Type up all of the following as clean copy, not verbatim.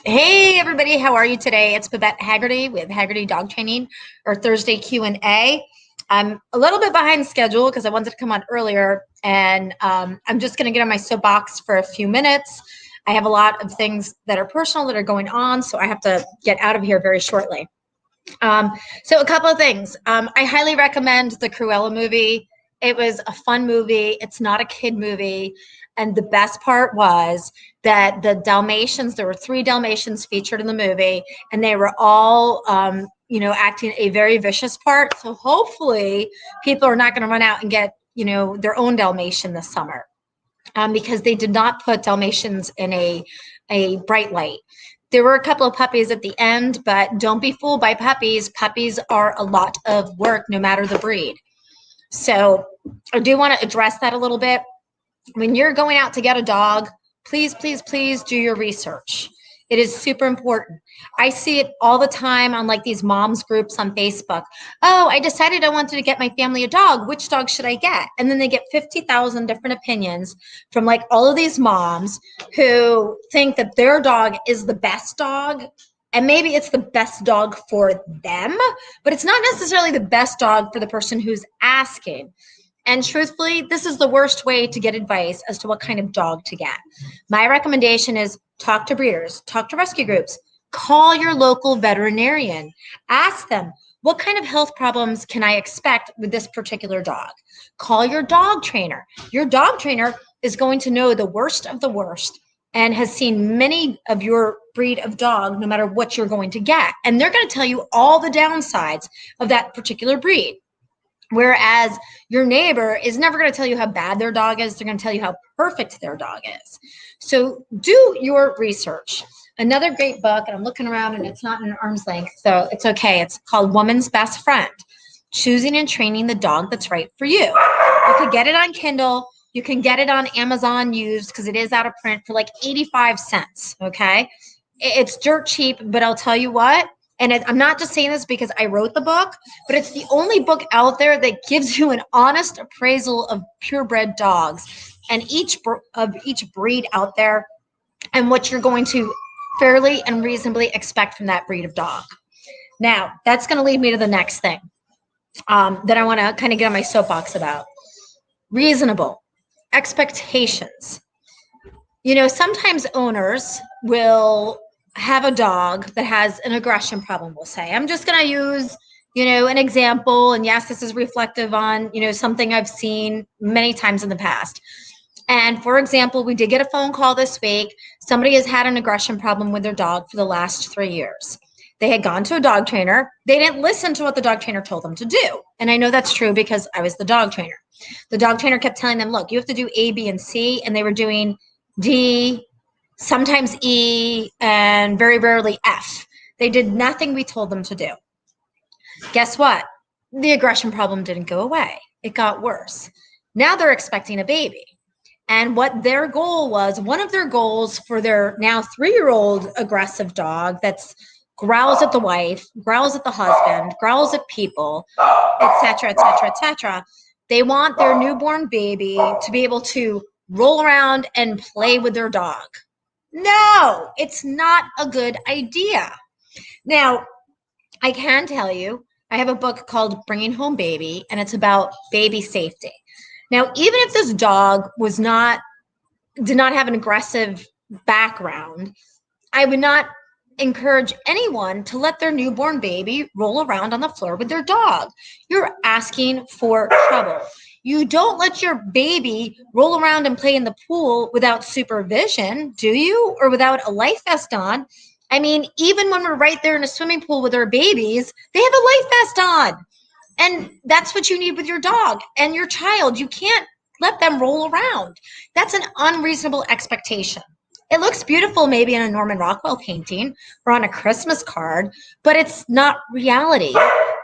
Hey everybody, how are you today? It's Babette Haggerty with Haggerty Dog Training, or Thursday Q&A. I'm a little bit behind schedule because I wanted to come on earlier, and I'm just going to get on my soapbox for a few minutes. I have a lot of things that are personal that are going on, so I have to get out of here very shortly. So a couple of things. I highly recommend the Cruella movie. It was a fun movie. It's not a kid movie. And the best part was that the Dalmatians, there were 3 Dalmatians featured in the movie, and they were all, acting a very vicious part. So hopefully people are not going to run out and get, their own Dalmatian this summer, because they did not put Dalmatians in a bright light. There were a couple of puppies at the end, but don't be fooled by puppies. Puppies are a lot of work, no matter the breed. So I do want to address that a little bit. When you're going out to get a dog, please, please, please do your research. It is super important. I see it all the time on like these moms groups on Facebook. Oh, I decided I wanted to get my family a dog. Which dog should I get? And then they get 50,000 different opinions from like all of these moms who think that their dog is the best dog. And maybe it's the best dog for them, but it's not necessarily the best dog for the person who's asking. And truthfully, this is the worst way to get advice as to what kind of dog to get. My recommendation is talk to breeders, talk to rescue groups, call your local veterinarian, ask them, what kind of health problems can I expect with this particular dog? Call your dog trainer. Your dog trainer is going to know the worst of the worst and has seen many of your breed of dog, no matter what you're going to get. And they're going to tell you all the downsides of that particular breed. Whereas your neighbor is never going to tell you how bad their dog is. They're going to tell you how perfect their dog is. So do your research. Another great book, and I'm looking around and it's not an arm's length, so it's okay. It's called Woman's Best Friend, Choosing and Training the Dog That's Right for You. You can get it on Kindle. You can get it on Amazon used because it is out of print for like 85 cents, okay? It's dirt cheap, but I'll tell you what, and I'm not just saying this because I wrote the book, but it's the only book out there that gives you an honest appraisal of purebred dogs and each breed out there and what you're going to fairly and reasonably expect from that breed of dog. Now, that's going to lead me to the next thing that I want to kind of get on my soapbox about. Reasonable expectations. Sometimes owners will have a dog that has an aggression problem, we'll say. I'm just going to use, an example. And yes, this is reflective on, something I've seen many times in the past. And for example, we did get a phone call this week. Somebody has had an aggression problem with their dog for the last 3 years. They had gone to a dog trainer. They didn't listen to what the dog trainer told them to do. And I know that's true because I was the dog trainer. The dog trainer kept telling them, look, you have to do A, B, and C. And they were doing D, sometimes E, and very rarely F. They did nothing we told them to do. Guess what? The aggression problem didn't go away. It got worse. Now they're expecting a baby. And what their goal was, one of their goals for their now 3-year-old aggressive dog that's growls at the wife, growls at the husband, growls at people, etc., etc., etc. They want their newborn baby to be able to roll around and play with their dog. No, it's not a good idea. Now, I can tell you, I have a book called Bringing Home Baby, and it's about baby safety. Now, even if this dog did not have an aggressive background, I would not encourage anyone to let their newborn baby roll around on the floor with their dog. You're asking for trouble. You don't let your baby roll around and play in the pool without supervision, do you? Or without a life vest on. I mean, even when we're right there in a swimming pool with our babies, they have a life vest on. And that's what you need with your dog and your child. You can't let them roll around. That's an unreasonable expectation. It looks beautiful maybe in a Norman Rockwell painting or on a Christmas card, but it's not reality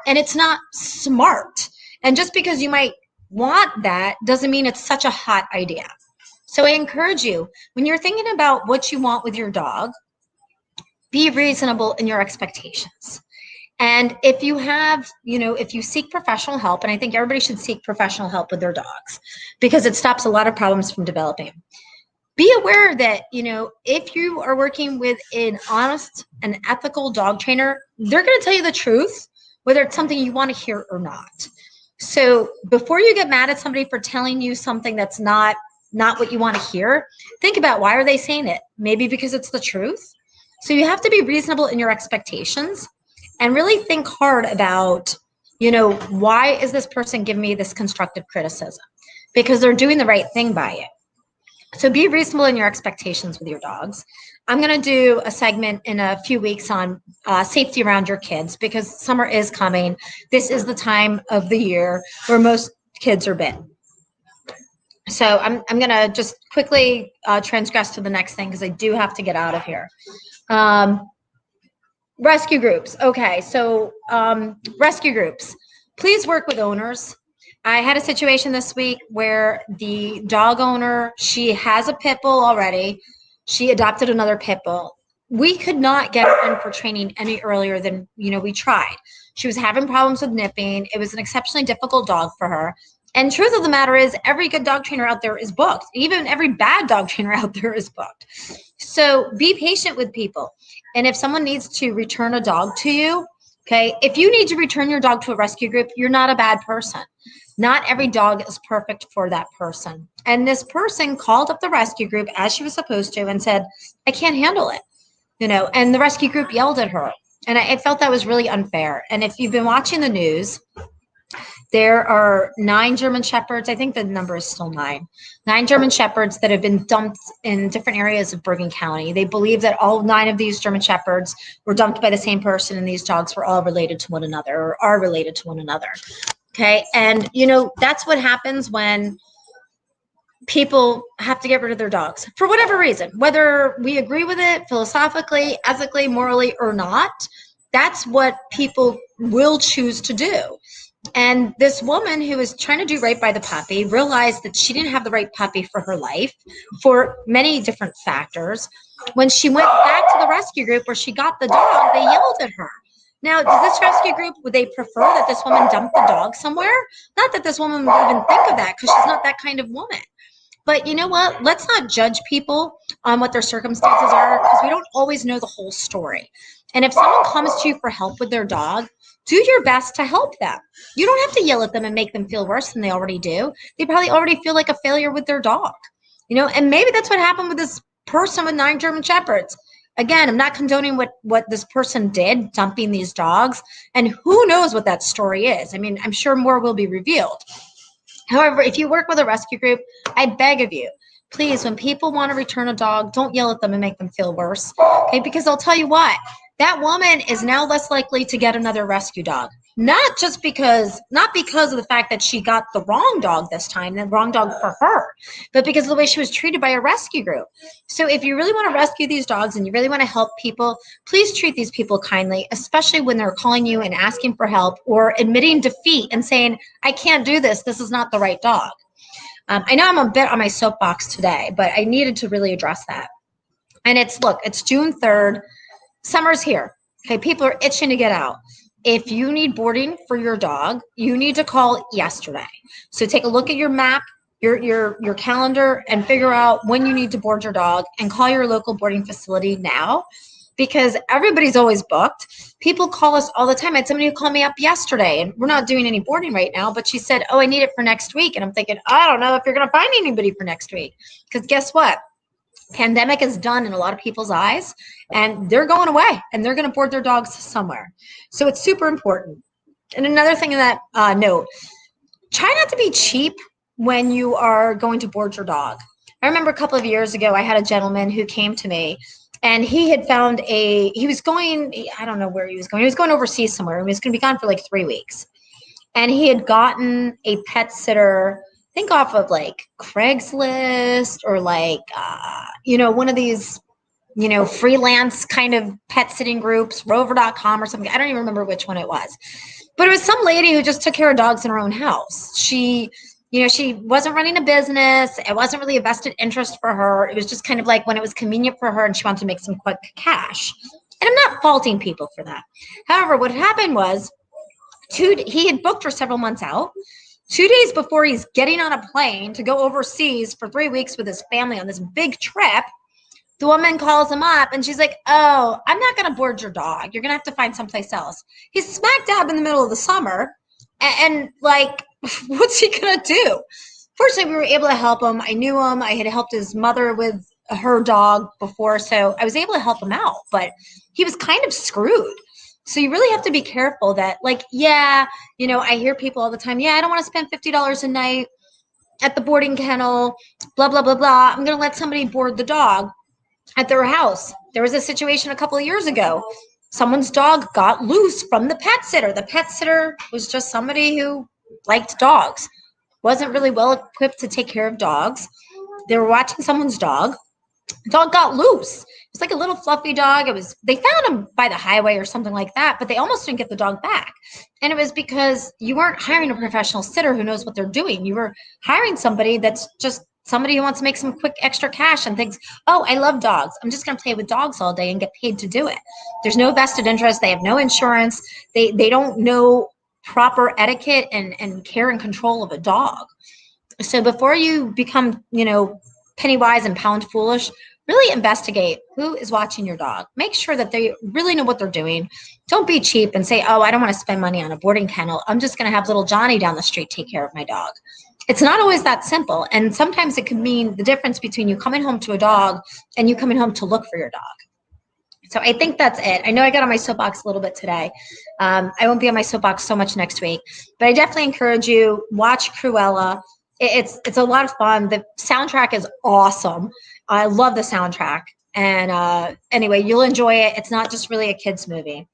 and it's not smart. And just because you might want that doesn't mean it's such a hot idea. So I encourage you, when you're thinking about what you want with your dog, be reasonable in your expectations. And if you have, if you seek professional help, and I think everybody should seek professional help with their dogs because it stops a lot of problems from developing. be aware that, if you are working with an honest and ethical dog trainer, they're going to tell you the truth, whether it's something you want to hear or not. So before you get mad at somebody for telling you something that's not what you want to hear, think about, why are they saying it? Maybe because it's the truth. So you have to be reasonable in your expectations and really think hard about, why is this person giving me this constructive criticism? Because they're doing the right thing by it. So be reasonable in your expectations with your dogs. I'm going to do a segment in a few weeks on safety around your kids, because summer is coming. This is the time of the year where most kids are bitten. So I'm going to just quickly transgress to the next thing, because I do have to get out of here. Rescue groups. Okay, so rescue groups. Please work with owners. I had a situation this week where the dog owner, she has a pit bull already. She adopted another pit bull. We could not get her in for training any earlier than, we tried. She was having problems with nipping. It was an exceptionally difficult dog for her. And truth of the matter is, every good dog trainer out there is booked. Even every bad dog trainer out there is booked. So be patient with people. And if someone needs to return a dog to you, okay, if you need to return your dog to a rescue group, you're not a bad person. Not every dog is perfect for that person. And this person called up the rescue group as she was supposed to and said, I can't handle it, and the rescue group yelled at her. And I felt that was really unfair. And if you've been watching the news, there are 9 German Shepherds. I think the number is still 9. 9 German Shepherds that have been dumped in different areas of Bergen County. They believe that all 9 of these German Shepherds were dumped by the same person, and these dogs were all related to one another, or are related to one another. Okay. And, that's what happens when people have to get rid of their dogs for whatever reason, whether we agree with it philosophically, ethically, morally, or not. That's what people will choose to do. And this woman who was trying to do right by the puppy realized that she didn't have the right puppy for her life for many different factors. When she went back to the rescue group where she got the dog, they yelled at her. Now, does this rescue group, would they prefer that this woman dump the dog somewhere? Not that this woman would even think of that, because she's not that kind of woman. But you know what? Let's not judge people on what their circumstances are, because we don't always know the whole story. And if someone comes to you for help with their dog, do your best to help them. You don't have to yell at them and make them feel worse than they already do. They probably already feel like a failure with their dog, and maybe that's what happened with this person with 9 German Shepherds. Again, I'm not condoning what this person did, dumping these dogs, and who knows what that story is. I mean, I'm sure more will be revealed. However, if you work with a rescue group, I beg of you, please, when people want to return a dog, don't yell at them and make them feel worse. Okay, because I'll tell you what, that woman is now less likely to get another rescue dog. Not because of the fact that she got the wrong dog this time, the wrong dog for her, but because of the way she was treated by a rescue group. So if you really want to rescue these dogs and you really want to help people, please treat these people kindly, especially when they're calling you and asking for help or admitting defeat and saying, I can't do this. This is not the right dog. I know I'm a bit on my soapbox today, but I needed to really address that. And it's June 3rd. Summer's here. Okay, people are itching to get out. If you need boarding for your dog, you need to call yesterday. So take a look at your map, your calendar, and figure out when you need to board your dog, and call your local boarding facility now, because everybody's always booked. People call us all the time. I had somebody who called me up yesterday, and we're not doing any boarding right now, but she said, I need it for next week. And I'm thinking, I don't know if you're going to find anybody for next week, because guess what? Pandemic is done in a lot of people's eyes, and they're going away, and they're going to board their dogs somewhere. So it's super important. And another thing in that note, try not to be cheap when you are going to board your dog. I remember a couple of years ago, I had a gentleman who came to me, and he had found he was going, I don't know where he was going. He was going overseas somewhere. He was going to be gone for like 3 weeks. And he had gotten a pet sitter, I think off of like Craigslist or like, one of these, freelance kind of pet sitting groups, rover.com or something. I don't even remember which one it was. But it was some lady who just took care of dogs in her own house. She wasn't running a business. It wasn't really a vested interest for her. It was just kind of like when it was convenient for her and she wanted to make some quick cash. And I'm not faulting people for that. However, what happened was he had booked her several months out. 2 days before he's getting on a plane to go overseas for 3 weeks with his family on this big trip, the woman calls him up and she's like, "Oh, I'm not going to board your dog. You're going to have to find someplace else." He's smack dab in the middle of the summer. And like, what's he going to do? Fortunately, we were able to help him. I knew him. I had helped his mother with her dog before. So I was able to help him out, but he was kind of screwed. So you really have to be careful that, like, yeah, I hear people all the time, yeah, I don't want to spend $50 a night at the boarding kennel, blah, blah, blah, blah. I'm going to let somebody board the dog at their house. There was a situation a couple of years ago. Someone's dog got loose from the pet sitter. The pet sitter was just somebody who liked dogs, wasn't really well equipped to take care of dogs. They were watching someone's dog. The dog got loose. It was like a little fluffy dog. They found him by the highway or something like that, but they almost didn't get the dog back. And it was because you weren't hiring a professional sitter who knows what they're doing. You were hiring somebody that's just somebody who wants to make some quick extra cash and thinks, "Oh, I love dogs. I'm just going to play with dogs all day and get paid to do it." There's no vested interest. They have no insurance. They don't know proper etiquette and care and control of a dog. So before you become, penny wise and pound foolish, really investigate who is watching your dog. Make sure that they really know what they're doing. Don't be cheap and say, "Oh, I don't want to spend money on a boarding kennel. I'm just going to have little Johnny down the street take care of my dog." It's not always that simple. And sometimes it can mean the difference between you coming home to a dog and you coming home to look for your dog. So I think that's it. I know I got on my soapbox a little bit today. I won't be on my soapbox so much next week, but I definitely encourage you, watch Cruella. It's a lot of fun. The soundtrack is awesome. I love the soundtrack. And anyway, you'll enjoy it. It's not just really a kid's movie.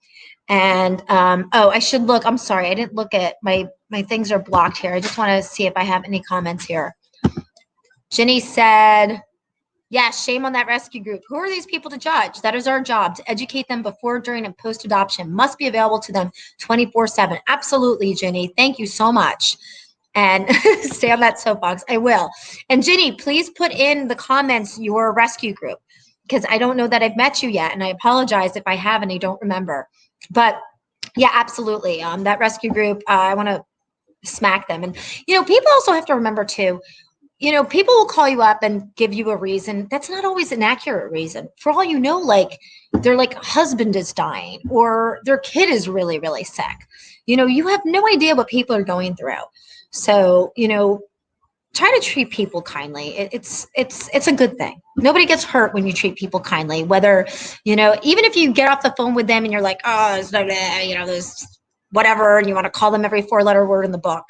And I should look. I'm sorry, I didn't look at my things are blocked here. I just want to see if I have any comments here. Jenny said, "Yeah, shame on that rescue group. Who are these people to judge? That is our job, to educate them before, during, and post adoption. Must be available to them 24/7. Absolutely, Jenny. Thank you so much." And stay on that soapbox. I will. And Jenny, please put in the comments your rescue group, because I don't know that I've met you yet. And I apologize if I have and I don't remember. But yeah, absolutely. That rescue group, I want to smack them. And, people also have to remember too, people will call you up and give you a reason. That's not always an accurate reason. For all you know, like their husband is dying or their kid is really, really sick. You have no idea what people are going through. So, try to treat people kindly. It's a good thing. Nobody gets hurt when you treat people kindly, whether, even if you get off the phone with them and you're like, "Oh, it's no, there's whatever," and you want to call them every 4-letter word in the book.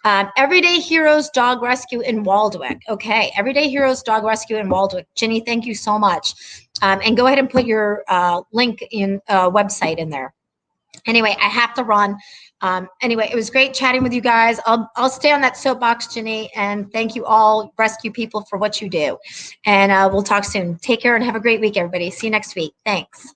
Everyday Heroes Dog Rescue in Waldwick. Okay. Everyday Heroes Dog Rescue in Waldwick. Jenny, thank you so much. And go ahead and put your link in website in there. Anyway, I have to run. Anyway, it was great chatting with you guys. I'll stay on that soapbox, Jenny, and thank you all, rescue people, for what you do. And we'll talk soon. Take care and have a great week, everybody. See you next week. Thanks.